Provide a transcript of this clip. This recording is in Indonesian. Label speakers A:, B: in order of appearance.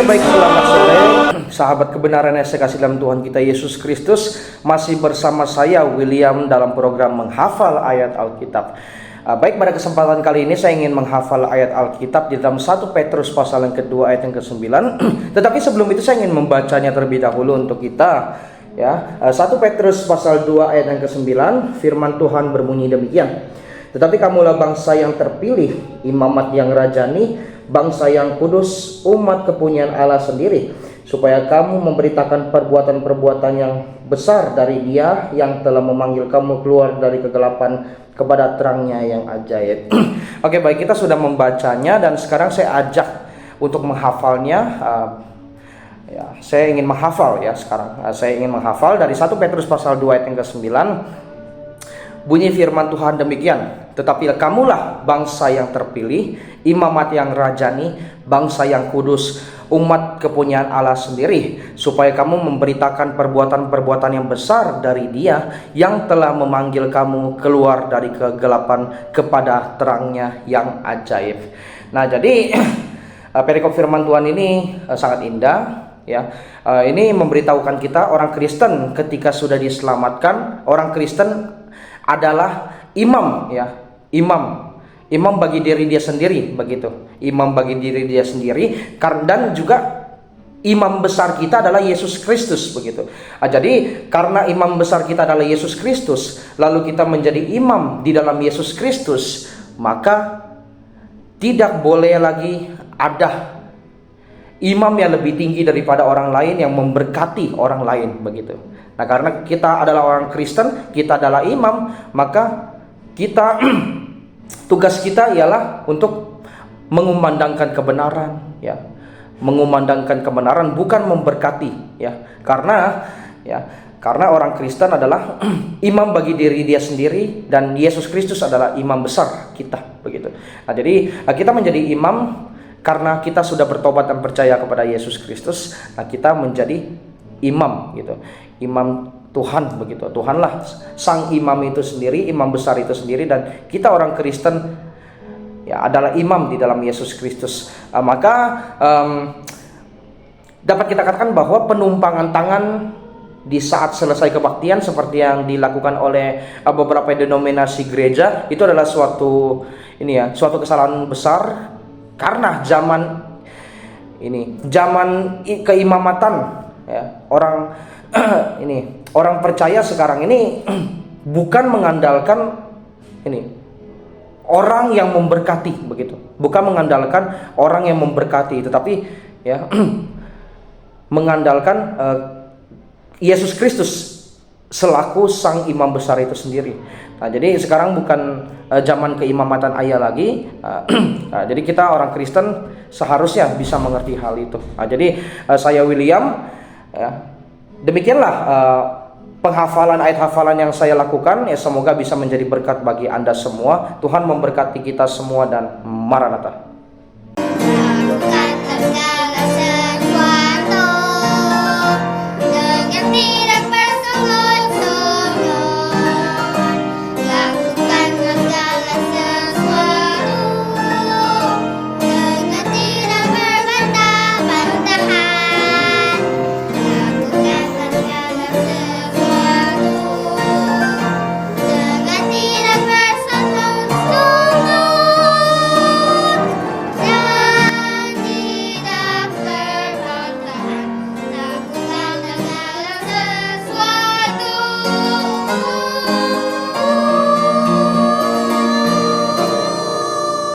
A: baik, selamat sore sahabat kebenaran yang saya kasih dalam Tuhan kita Yesus Kristus. Masih bersama saya William dalam program menghafal ayat Alkitab. Baik, pada kesempatan kali ini saya ingin menghafal ayat Alkitab di dalam 1 Petrus pasal yang kedua ayat yang ke-9. Tetapi sebelum itu saya ingin membacanya terlebih dahulu untuk kita. 1 Petrus pasal 2 ayat yang ke-9, firman Tuhan berbunyi demikian. Tetapi kamulah bangsa yang terpilih, imamat yang rajani, bangsa yang kudus, umat kepunyaan Allah sendiri, supaya kamu memberitakan perbuatan-perbuatan yang besar dari Dia yang telah memanggil kamu keluar dari kegelapan kepada terangnya yang ajaib. Oke, baik, kita sudah membacanya dan sekarang saya ajak untuk menghafalnya. Saya ingin menghafal sekarang. Saya ingin menghafal dari 1 Petrus pasal 2 ayat yang ke-9. Bunyi firman Tuhan demikian. Tetapi kamulah bangsa yang terpilih, imamat yang rajani, bangsa yang kudus, umat kepunyaan Allah sendiri, supaya kamu memberitakan perbuatan-perbuatan yang besar dari Dia yang telah memanggil kamu keluar dari kegelapan kepada terangnya yang ajaib. Nah, jadi perikop firman Tuhan ini sangat indah. Ini memberitahukan kita orang Kristen ketika sudah diselamatkan, orang Kristen adalah imam, imam bagi diri dia sendiri, begitu. Imam bagi diri dia sendiri, dan juga imam besar kita adalah Yesus Kristus, begitu. Jadi karena imam besar kita adalah Yesus Kristus, lalu kita menjadi imam di dalam Yesus Kristus, maka tidak boleh lagi ada imam yang lebih tinggi daripada orang lain yang memberkati orang lain, begitu. Nah, karena kita adalah orang Kristen, kita adalah imam, maka kita tugas kita ialah untuk mengumandangkan kebenaran, mengumandangkan kebenaran, bukan memberkati, karena orang Kristen adalah imam bagi diri dia sendiri dan Yesus Kristus adalah imam besar kita, begitu. Nah, jadi kita menjadi imam karena kita sudah bertobat dan percaya kepada Yesus Kristus. Nah, kita menjadi imam, gitu. Imam Tuhan, begitu. Tuhanlah sang imam itu sendiri, imam besar itu sendiri, dan kita orang Kristen adalah imam di dalam Yesus Kristus. Maka dapat kita katakan bahwa penumpangan tangan di saat selesai kebaktian seperti yang dilakukan oleh beberapa denominasi gereja itu adalah suatu kesalahan besar, karena zaman keimamatan, orang percaya sekarang ini bukan mengandalkan orang yang memberkati, begitu. Bukan mengandalkan orang yang memberkati, tetapi mengandalkan Yesus Kristus selaku sang imam besar itu sendiri. Nah, jadi sekarang bukan zaman keimamatan ayah lagi. Jadi kita orang Kristen seharusnya bisa mengerti hal itu. Nah, jadi saya William, demikianlah penghafalan ayat hafalan yang saya lakukan. Semoga bisa menjadi berkat bagi Anda semua. Tuhan memberkati kita semua dan Maranatha.